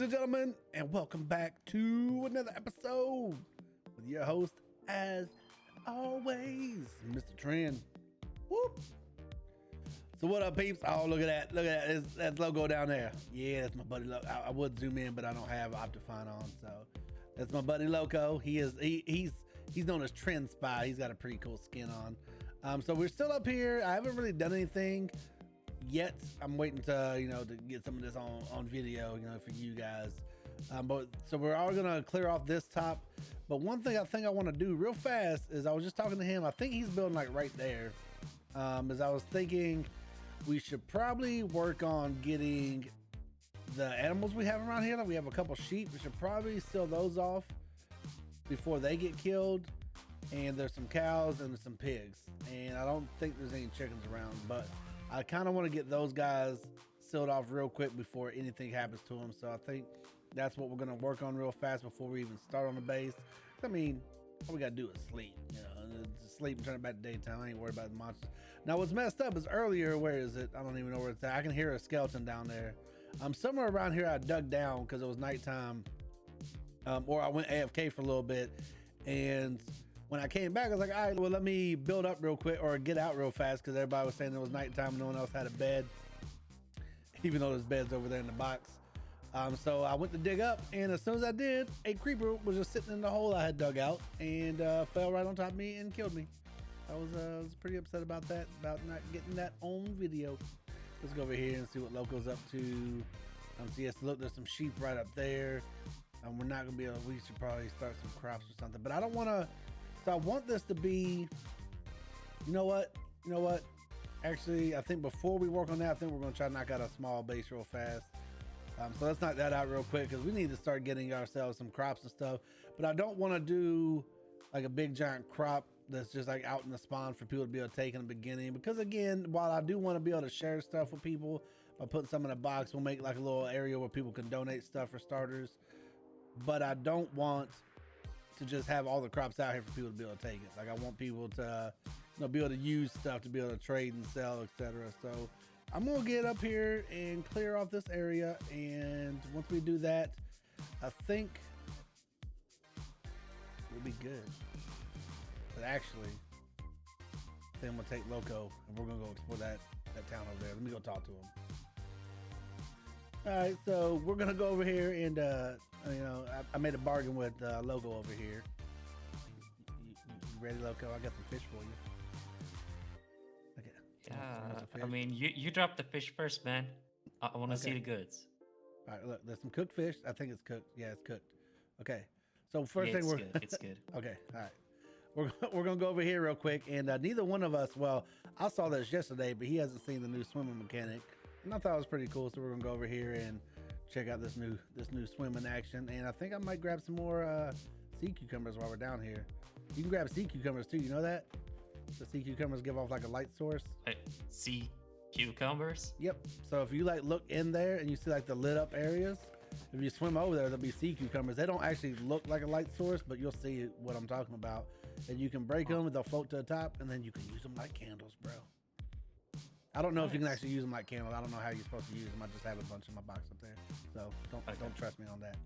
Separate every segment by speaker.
Speaker 1: and gentlemen, and welcome back to another episode with your host, as always, Mr. Trend. Whoop. So what up, peeps? Oh, look at that. Look at that. That's logo down there. Yeah, that's my buddy Loco. I would zoom in, but I don't have Optifine on, so that's my buddy Loco. He's known as Trend Spy. He's got a pretty cool skin on. So we're still up here. I haven't really done anything yet. I'm waiting to to get some of this on video, for you guys. But so we're all gonna clear off this top. But one thing I think I want to do real fast is, I was just talking to him. I think he's building like right there. As I was thinking, we should probably work on getting the animals we have around here. Like, we have a couple sheep. We should probably sell those off before they get killed. And there's some cows and there's some pigs. And I don't think there's any chickens around, but I kind of want to get those guys sealed off real quick before anything happens to them. So I think that's what we're going to work on real fast before we even start on the base. I mean, all we got to do is sleep, just sleep and turn it back to daytime. I ain't worried about the monsters. Now, what's messed up is earlier, where is it? I don't even know where it's at. I can hear a skeleton down there. Somewhere around here, I dug down because it was nighttime, or I went AFK for a little bit. And when I came back, I was like, all right, well, let me build up real quick or get out real fast, because everybody was saying it was nighttime and no one else had a bed, even though there's beds over there in the box. So I went to dig up, and as soon as I did, a creeper was just sitting in the hole I had dug out and fell right on top of me and killed me. I was pretty upset about that, about not getting that on video. Let's go over here and see what Loco's up to. So yes, look, there's some sheep right up there. We're not gonna be able. We should probably start some crops or something, but I don't want to. So I want this to be. You know what? Actually, I think before we work on that, I think we're gonna try to knock out a small base real fast. So let's knock that out real quick, because we need to start getting ourselves some crops and stuff. But I don't want to do like a big giant crop that's just like out in the spawn for people to be able to take in the beginning. Because again, while I do want to be able to share stuff with people by putting some in a box, we'll make like a little area where people can donate stuff for starters. But I don't want to just have all the crops out here for people to be able to take it. Like, I want people to be able to use stuff to be able to trade and sell, etc. So I'm gonna get up here and clear off this area, and once we do that, I think we'll be good. But actually, I think I'm gonna take Loco and we're gonna go explore that town over there. Let me go talk to him. All right, so we're gonna go over here and I made a bargain with Loco over here. You ready, Loco? I got some fish for you.
Speaker 2: Yeah, I mean, you drop the fish first, man. I want to see the goods.
Speaker 1: All right, look, there's some cooked fish. I think it's cooked. Yeah, it's cooked. Okay, so first thing we're
Speaker 2: good. It's good.
Speaker 1: Okay, all right. We're gonna go over here real quick, and neither one of us. Well, I saw this yesterday, but he hasn't seen the new swimming mechanic, and I thought it was pretty cool. So we're gonna go over here and check out this new swimming action, and I think I might grab some more sea cucumbers while we're down here. You can grab sea cucumbers too. You know that? The sea cucumbers give off like a light source.
Speaker 2: Wait, sea cucumbers?
Speaker 1: Yep. So if you like look in there and you see like the lit up areas, if you swim over there, there'll be sea cucumbers. They don't actually look like a light source, but you'll see what I'm talking about. And you can break them and they'll float to the top, and then you can use them like candles, bro. I don't know if you can actually use them like candles. I don't know how you're supposed to use them. I just have a bunch in my box up there, so don't trust me on that.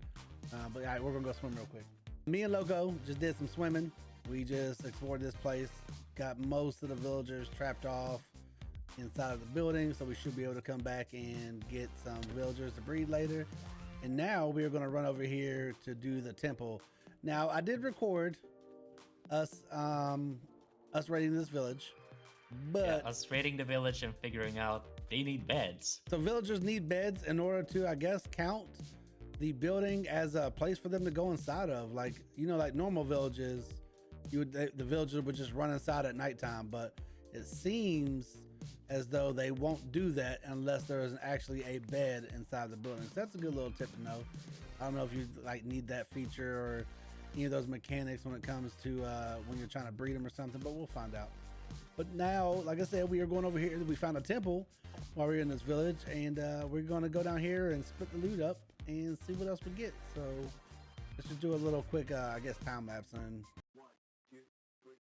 Speaker 1: But all right, we're gonna go swim real quick. Me and Loco just did some swimming. We just explored this place, got most of the villagers trapped off inside of the building, so we should be able to come back and get some villagers to breed later. And now we are going to run over here to do the temple. Now, I did record us raiding this village, but
Speaker 2: yeah, us raiding the village and figuring out they need beds.
Speaker 1: So villagers need beds in order to, I guess, count the building as a place for them to go inside of. Like, like normal villages, the villagers would just run inside at nighttime, but it seems as though they won't do that unless there is actually a bed inside the building. So that's a good little tip to know. I don't know if you need that feature or any of those mechanics when it comes to when you're trying to breed them or something, but we'll find out. But now, like I said, we are going over here. We found a temple while we were in this village, and we're going to go down here and split the loot up and see what else we get. So let's just do a little quick, I guess, time lapse. And 1, 2, 3.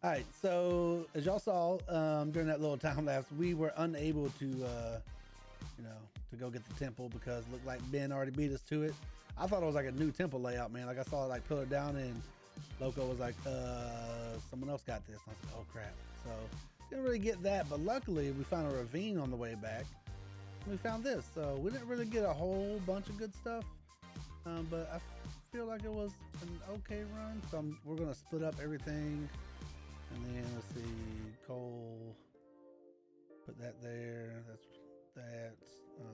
Speaker 1: All right, so as y'all saw during that little time lapse, we were unable to, to go get the temple because it looked like Ben already beat us to it. I thought it was like a new temple layout, man. Like I saw it like pillar down, and Loco was like, someone else got this. And I was like, oh crap. So didn't really get that, but luckily we found a ravine on the way back. And we found this, so we didn't really get a whole bunch of good stuff, but I feel like it was an okay run. So we're gonna split up everything. And then let's see, coal, put that there. That's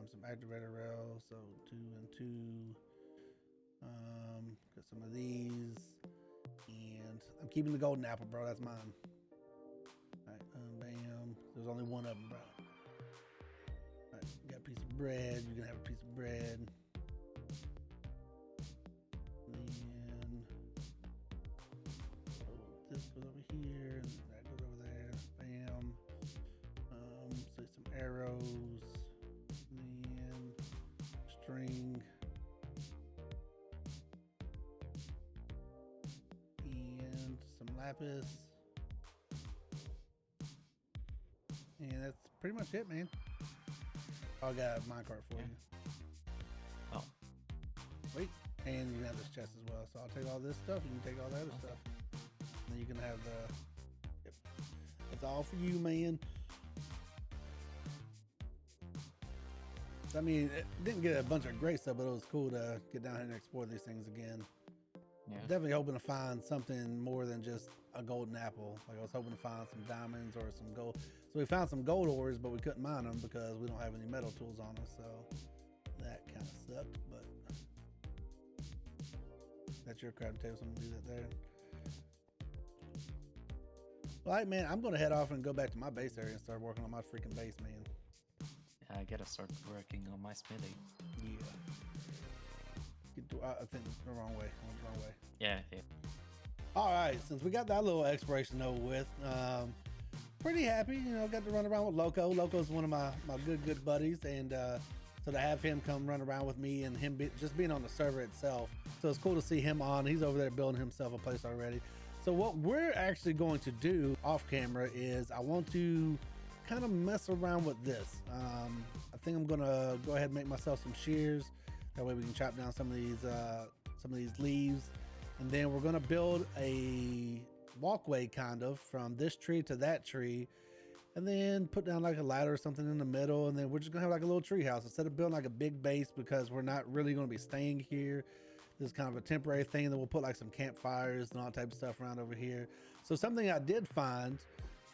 Speaker 1: some activator rails, so 2 and 2. Got some of these, and I'm keeping the golden apple, bro. That's mine. All right, bam. There's only one of them, bro. All right, you got a piece of bread. You can have a piece of bread. This goes over here, and that goes over there. Bam. So some arrows, then string, and some lapis, and that's pretty much it, man. I got a minecart for you.
Speaker 2: Oh,
Speaker 1: wait, and you can have this chest as well. So I'll take all this stuff, and you can take all the other stuff. And you can have the, yep. That's all for you, man. I mean, it didn't get a bunch of great stuff, but it was cool to get down here and explore these things again.
Speaker 2: yeah.
Speaker 1: Definitely hoping to find something more than just a golden apple. Like I was hoping to find some diamonds or some gold. So we found some gold ores, but we couldn't mine them because we don't have any metal tools on us. So that kind of sucked, but that's your crafting table, so I'm gonna do that there. All right, man, I'm going to head off and go back to my base area and start working on my freaking base, man.
Speaker 2: Yeah, I gotta start working on my smithy.
Speaker 1: Yeah. I think the wrong way. I went the wrong way.
Speaker 2: Yeah.
Speaker 1: All right, since we got that little exploration over with, pretty happy. Got to run around with Loco. Loco's one of my good buddies, and so to have him come run around with me and him just being on the server itself. So it's cool to see him on. He's over there building himself a place already. So what we're actually going to do off camera is I want to kind of mess around with this. I think I'm gonna go ahead and make myself some shears. That way we can chop down some of these leaves, and then we're gonna build a walkway kind of from this tree to that tree, and then put down like a ladder or something in the middle, and then we're just gonna have like a little tree house instead of building like a big base, because we're not really gonna be staying here. This is kind of a temporary thing. That we'll put like some campfires and all type of stuff around over here. So something I did find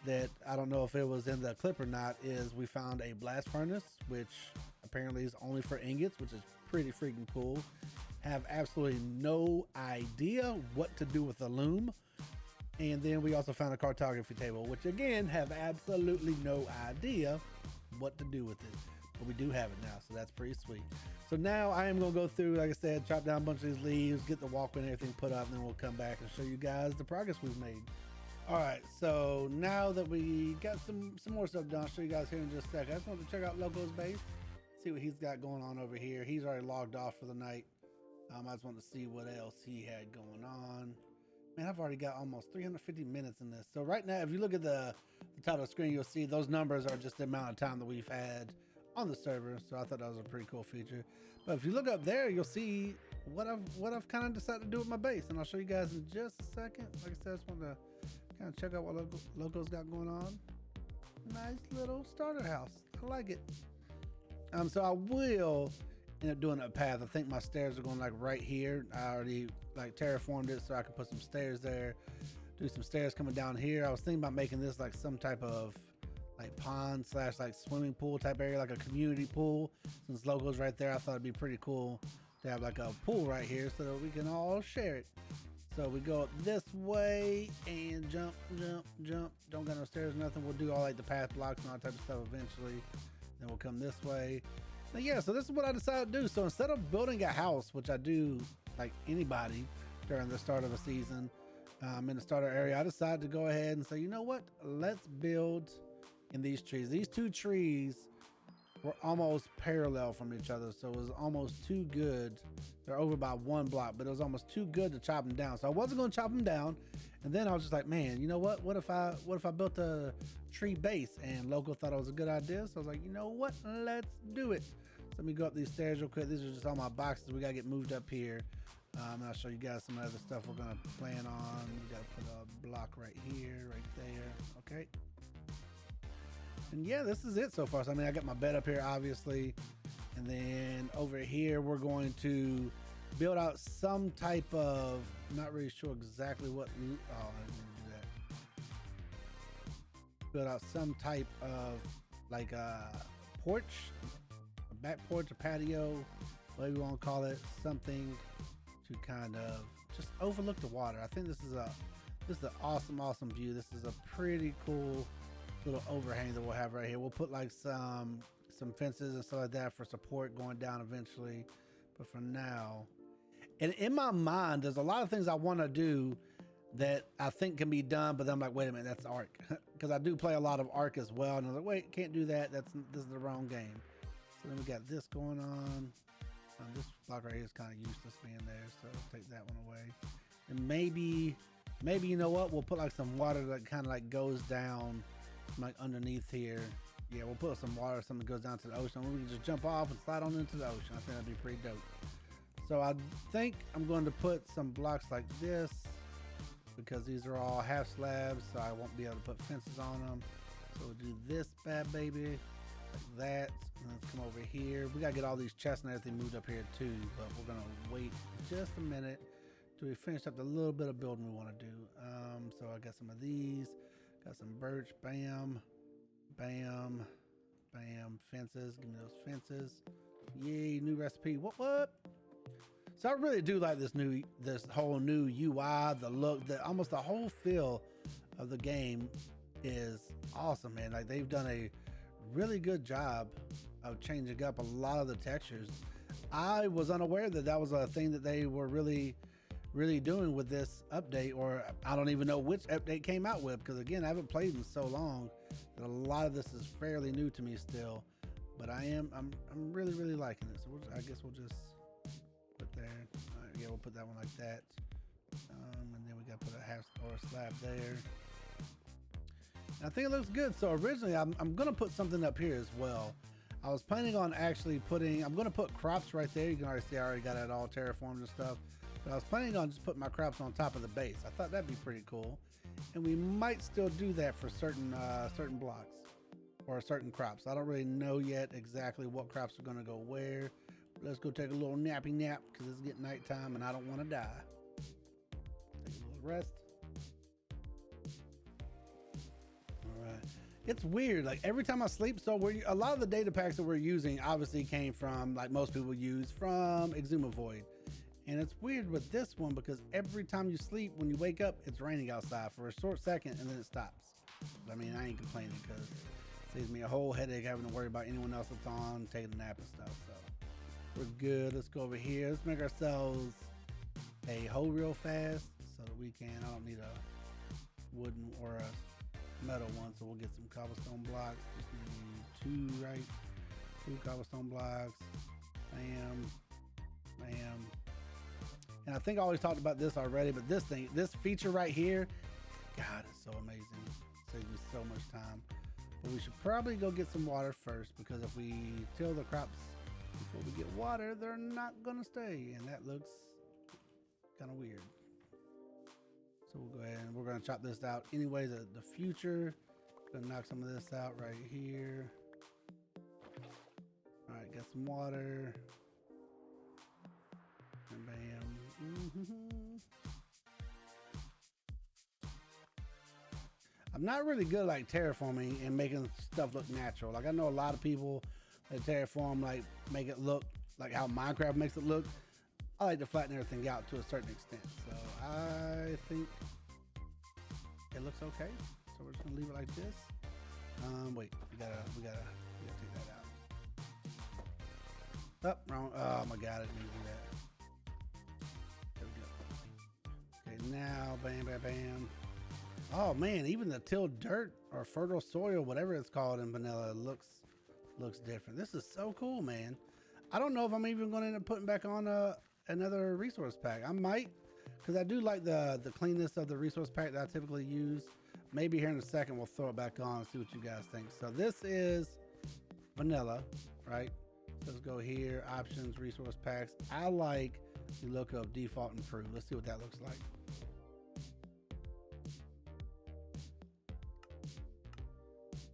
Speaker 1: that I don't know if it was in the clip or not is we found a blast furnace, which apparently is only for ingots, which is pretty freaking cool. Have absolutely no idea what to do with the loom. And then we also found a cartography table, which again have absolutely no idea what to do with it. But we do have it now, so that's pretty sweet. So now I am going to go through, like I said, chop down a bunch of these leaves, get the walkway and everything put up, and then we'll come back and show you guys the progress we've made. All right, so now that we got some more stuff done, I'll show you guys here in just a second. I just wanted to check out Loco's base, see what he's got going on over here. He's already logged off for the night. I just wanted to see what else he had going on. Man, I've already got almost 350 minutes in this. So right now, if you look at the top of the screen, you'll see those numbers are just the amount of time that we've had on the server. So I thought that was a pretty cool feature. But if you look up there, you'll see what I've kind of decided to do with my base, and I'll show you guys in just a second. Like I said, I just want to kind of check out what Loco's got going on. Nice little starter house. I like it. So I will end up doing a path. I think my stairs are going like right here. I already like terraformed it so I can put some stairs there. Do some stairs coming down here. I was thinking about making this like some type of like pond slash like swimming pool type area, like a community pool. Since Loco's right there, I thought it'd be pretty cool to have like a pool right here so that we can all share it. So we go up this way and jump. Don't got no stairs, nothing. We'll do all like the path blocks and all that type of stuff eventually. Then we'll come this way. But yeah, so this is what I decided to do. So instead of building a house, which I do like anybody during the start of a season, in the starter area, I decided to go ahead and say, you know what? Let's build in these trees. These two trees were almost parallel from each other, so it was almost too good. They're over by one block, but it was almost too good to chop them down. So I wasn't going to chop them down, and then I was just like, man, you know what? What if I built a tree base? And Loco thought it was a good idea, so I was like, you know what? Let's do it. So let me go up these stairs real quick. These are just all my boxes. We gotta get moved up here. And I'll show you guys some other stuff we're gonna plan on. We gotta put a block right here, right there. Okay. And yeah, this is it so far. So I mean, I got my bed up here, obviously, and then over here we're going to build out some type of. I'm not really sure exactly what. Oh, I didn't do that. Build out some type of like a porch, a back porch, a patio, whatever you want to call it, something to kind of just overlook the water. I think this is an awesome view. This is a pretty cool little overhang that we'll have right here. We'll put like some fences and stuff like that for support going down eventually. But for now, and in my mind, there's a lot of things I want to do that I think can be done, but then I'm like, wait a minute, that's Ark. Because I do play a lot of Ark as well. And I was like, wait, can't do that. This is the wrong game. So then we got this going on. This block right here is kind of useless being there, so I'll take that one away. And maybe you know what? We'll put like some water that kind of like goes down like underneath here. Yeah, we'll put some water, something that goes down to the ocean. We can just jump off and slide on into the ocean. I think that'd be pretty dope. So I think I'm going to put some blocks like this because these are all half slabs, so I won't be able to put fences on them. So we'll do this bad baby like that. And let's come over here. We gotta get all these chests and everything moved up here too, but we're gonna wait just a minute till we finish up the little bit of building we want to do. So I got some of these, got some birch, bam, fences. Give me those fences. Yay, new recipe. What? So I really do like this whole new UI, the look, almost the whole feel of the game is awesome, man. Like they've done a really good job of changing up a lot of the textures. I was unaware that was a thing that they were really doing with this update, or I don't even know which update came out with, because again, I haven't played in so long that a lot of this is fairly new to me still. But I'm really liking it. So I guess we'll just put there. Yeah, we'll put that one like that. And then we got to put a half or a slab there. And I think it looks good. So originally I'm going to put something up here as well. I was planning on actually I'm going to put crops right there. You can already see I already got it all terraformed and stuff. But I was planning on just putting my crops on top of the base. I thought that'd be pretty cool. And we might still do that for certain blocks or certain crops. I don't really know yet exactly what crops are going to go where. But let's go take a little nappy nap because it's getting nighttime and I don't want to die. Take a little rest. All right. It's weird. Like every time I sleep, so a lot of the data packs that we're using obviously came from, like most people use, from Exumavoid. And it's weird with this one because every time you sleep, when you wake up, it's raining outside for a short second and then it stops. But I mean, I ain't complaining because Saves me a whole headache having to worry about anyone else that's on taking a nap and stuff. So we're good. Let's go over here. Let's make ourselves a hole real fast so that we can. I don't need a wooden or a metal one, so we'll get some cobblestone blocks. Just need 2, right? 2 cobblestone blocks. Bam, bam. And I think I always talked about this already, but this feature right here, God, it's so amazing. It saves me so much time. But we should probably go get some water first, because if we till the crops before we get water, they're not gonna stay, and that looks kind of weird. So we'll go ahead and we're gonna chop this out anyway. The future, gonna knock some of this out right here. All right, got some water. And bam. I'm not really good like terraforming and making stuff look natural. Like I know a lot of people that terraform, like make it look like how Minecraft makes it look. I like to flatten everything out to a certain extent. So I think it looks okay. So we're just gonna leave it like this. Wait, we gotta take that out. Oh, wrong. Oh my God, I didn't do that. There we go. Okay, now, bam, bam, bam. Oh man, even the tilled dirt or fertile soil, whatever it's called in vanilla, looks different. This is so cool, man. I don't know if I'm even going to end up putting back on another resource pack. I might, because I do like the cleanness of the resource pack that I typically use. Maybe here in a second we'll throw it back on and see what you guys think. So this is vanilla, right? So let's go here, options, resource packs. I like the look of default improve. Let's see what that looks like.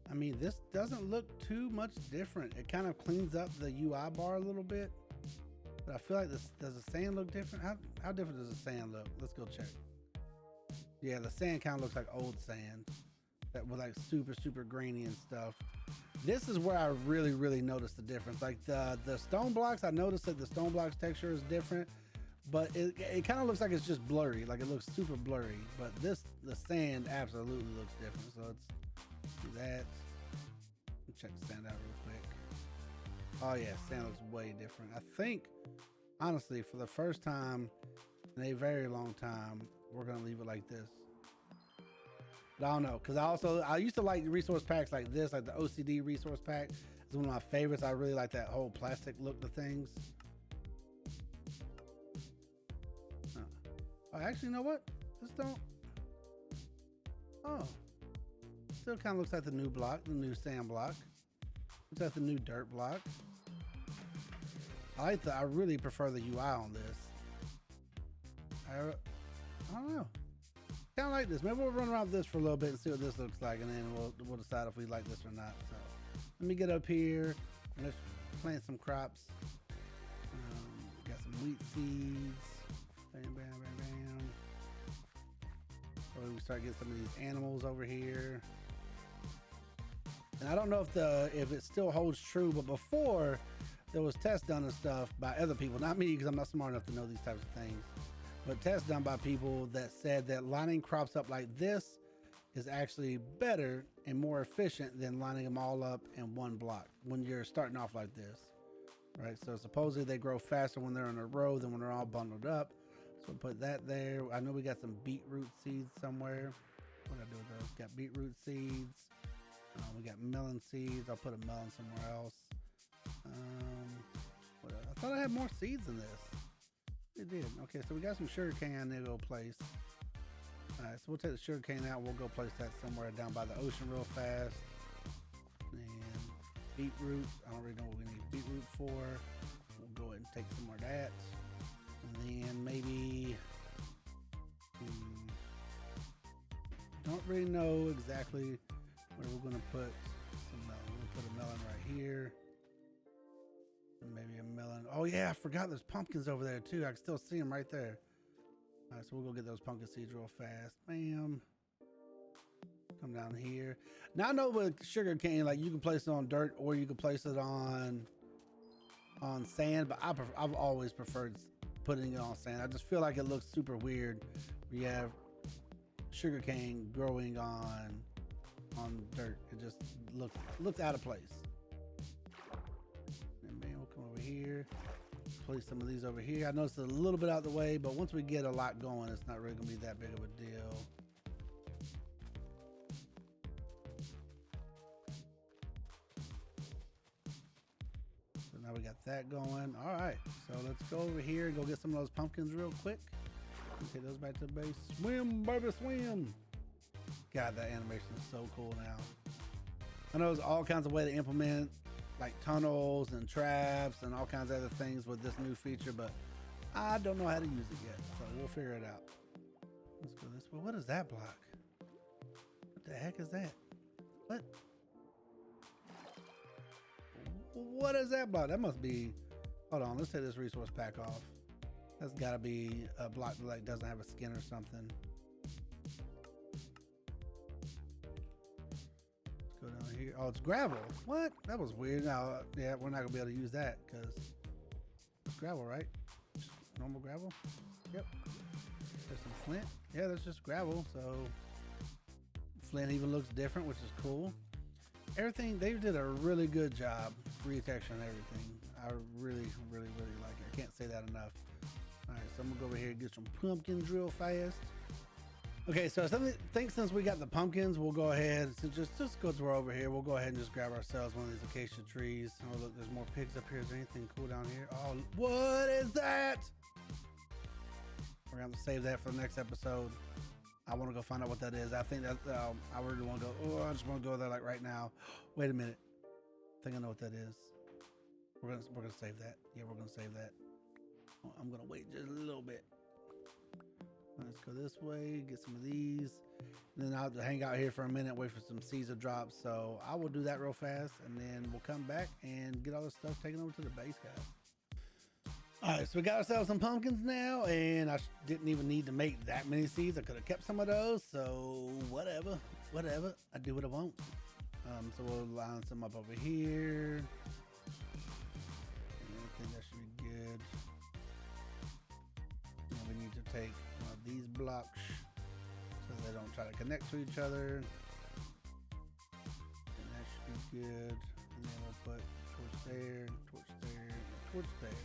Speaker 1: I mean, this doesn't look too much different. It kind of cleans up the UI bar a little bit, but I feel like this, does the sand look different? How different does the sand look? Let's go check. Yeah, the sand kind of looks like old sand that was like super grainy and stuff. This is where I really noticed the difference. Like the stone blocks, I noticed that the stone blocks texture is different, but it kind of looks like it's just blurry. Like it looks super blurry, but the sand absolutely looks different. So let's do that. Check the sand out real quick. Oh yeah, sand looks way different. I think, honestly, for the first time in a very long time, we're gonna leave it like this. But I don't know, because I used to like resource packs like this, like the OCD resource pack. It's one of my favorites. I really like that whole plastic look to things. Oh, actually, you know what? Just don't. Oh. Still kind of looks like the new block, the new sand block. Looks like the new dirt block. I really prefer the UI on this. I don't know. Kind of like this. Maybe we'll run around with this for a little bit and see what this looks like, and then we'll decide if we like this or not. So let me get up here and let's plant some crops. Got some wheat seeds. Bam, bam, bam, bam. So we start getting some of these animals over here. And I don't know if it still holds true, but before there was tests done and stuff by other people, not me, because I'm not smart enough to know these types of things, but tests done by people that said that lining crops up like this is actually better and more efficient than lining them all up in one block when you're starting off like this, right? So supposedly they grow faster when they're in a row than when they're all bundled up. So we'll put that there. I know we got some beetroot seeds somewhere. What do I do with those? Got beetroot seeds. We got melon seeds. I'll put a melon somewhere else. What else? I thought I had more seeds in this. It did. Okay, so we got some sugar cane to go place. All right, so we'll take the sugar cane out. We'll go place that somewhere down by the ocean real fast. And beetroot. I don't really know what we need beetroot for. We'll go ahead and take some more of that. And then maybe... don't really know exactly where we're going to put some melon. We're going to put a melon right here. And maybe a melon. Oh yeah, I forgot there's pumpkins over there too. I can still see them right there. All right, so we'll go get those pumpkin seeds real fast. Bam. Come down here. Now I know with sugar cane, like you can place it on dirt or you can place it on sand, but I've always preferred putting it on sand. I just feel like it looks super weird. We have sugar cane growing on on dirt. It just looks out of place. And then we'll come over here, place some of these over here. I know it's a little bit out the way, but once we get a lot going, it's not really gonna be that big of a deal. So now we got that going. All right, so let's go over here and go get some of those pumpkins real quick. Take those back to the base. Swim, baby, swim. God, that animation is so cool now. I know there's all kinds of ways to implement like tunnels and traps and all kinds of other things with this new feature, but I don't know how to use it yet, so we'll figure it out. Let's go this way. What is that block? What the heck is that? What is that block? That must be, hold on, let's take this resource pack off. That's gotta be a block that like doesn't have a skin or something. Let's go down here. Oh, it's gravel. What? That was weird. Now, yeah, we're not gonna be able to use that because it's gravel, right? Just normal gravel. Yep. There's some flint. Yeah, that's just gravel. So flint even looks different, which is cool. Everything, they did a really good job retexturing everything. I really, really, really like it. I can't say that enough. All right, so I'm gonna go over here and get some pumpkins real fast. Okay, so I think since we got the pumpkins, we'll go ahead, so just because we're over here, we'll go ahead and just grab ourselves one of these acacia trees. Oh, look, there's more pigs up here. Is there anything cool down here? Oh, what is that? We're gonna have to save that for the next episode. I want to go find out what that is. I think that I really want to go. Oh, I just want to go there like right now. Wait a minute. I think I know what that is. We're gonna save that. Yeah, we're gonna save that. I'm gonna wait just a little bit. Let's go this way, get some of these, and then I'll have to hang out here for a minute, wait for some seeds to drop. So I will do that real fast, and then we'll come back and get all this stuff taken over to the base, guys. All right, so we got ourselves some pumpkins now, and I didn't even need to make that many seeds. I could have kept some of those, so whatever. I do what I want. So we'll line some up over here. I think that should be good. And we need to take one of these blocks so they don't try to connect to each other. And that should be good. And then we'll put torch there, torch there, and torch there.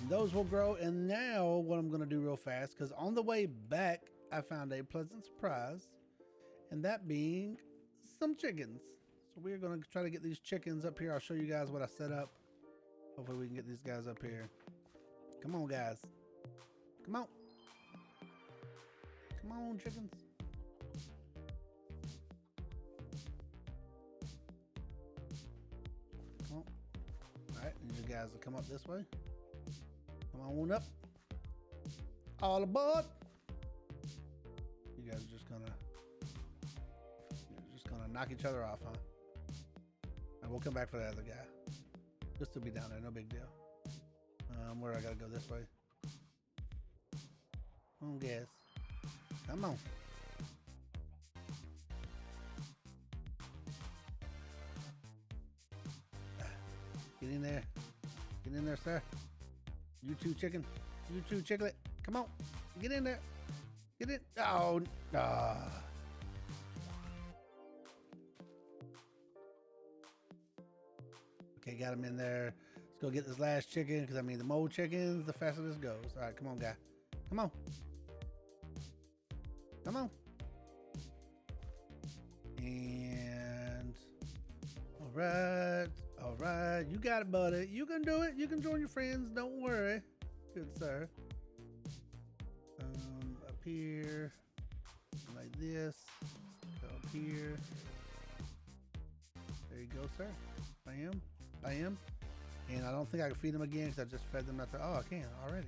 Speaker 1: And those will grow. And now what I'm going to do real fast, because on the way back, I found a pleasant surprise, and that being some chickens. So we're going to try to get these chickens up here. I'll show you guys what I set up. Hopefully we can get these guys up here. Come on, guys. Come on. Come on, chickens. Come on. All right, and you guys will come up this way. Come on up. All aboard. You guys are just gonna knock each other off, huh? And we'll come back for the other guy. Just to be down there, no big deal. Where I gotta go this way. Come on, guys. Come on. Get in there. Get in there, sir. You too, chicken. You too, chicklet. Come on. Get in there. Get in. Oh, Okay, got him in there. Let's go get this last chicken, because I mean, the more chickens, the faster this goes. All right, come on, guy. Come on. Come on. And all right. All right. You got it, buddy. You can do it. You can join your friends. Don't worry. Good, sir. Up here. Like this. Go up here. There you go, sir. I am. And I don't think I can feed them again because I just fed them out there. Oh, I can already.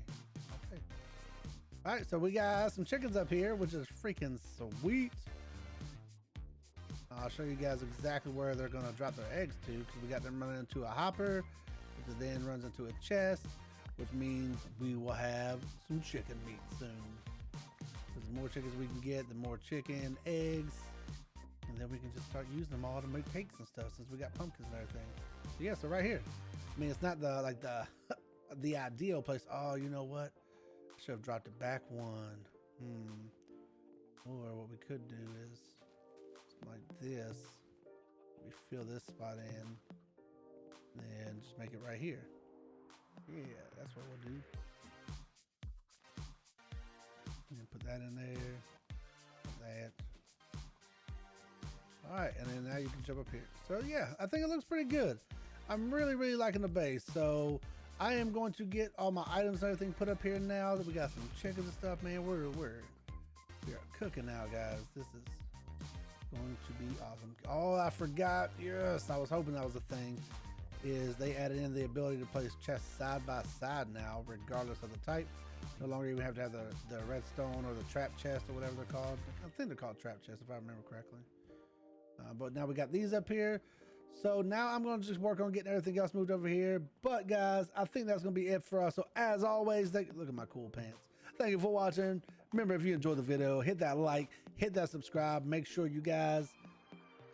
Speaker 1: Okay. All right, so we got some chickens up here, which is freaking sweet. I'll show you guys exactly where they're going to drop their eggs to, because we got them running into a hopper, which then runs into a chest, which means we will have some chicken meat soon. The more chickens we can get, the more chicken, eggs, and then we can just start using them all to make cakes and stuff, since we got pumpkins and everything. So yeah, so right here. I mean, it's not the ideal place. Oh, you know what? I should have dropped it back one. Or what we could do is, like this. We fill this spot in, then just make it right here. Yeah, that's what we'll do. And put that in there. That. All right, and then now you can jump up here. So yeah, I think it looks pretty good. I'm really liking the base. So I am going to get all my items and everything put up here now that we got some chickens and stuff, man. We are cooking now, guys. This is going to be awesome. Oh, I forgot. Yes, I was hoping that was a thing. Is they added in the ability to place chests side by side now, regardless of the type. No longer even have to have the redstone or the trap chest or whatever they're called. I think they're called trap chests if I remember correctly. But now we got these up here. So now I'm going to just work on getting everything else moved over here. But guys, I think that's going to be it for us. So as always, look at my cool pants. Thank you for watching. Remember, if you enjoyed the video, hit that like, hit that subscribe. Make sure you guys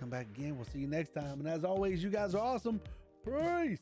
Speaker 1: come back again. We'll see you next time. And as always, you guys are awesome. Peace.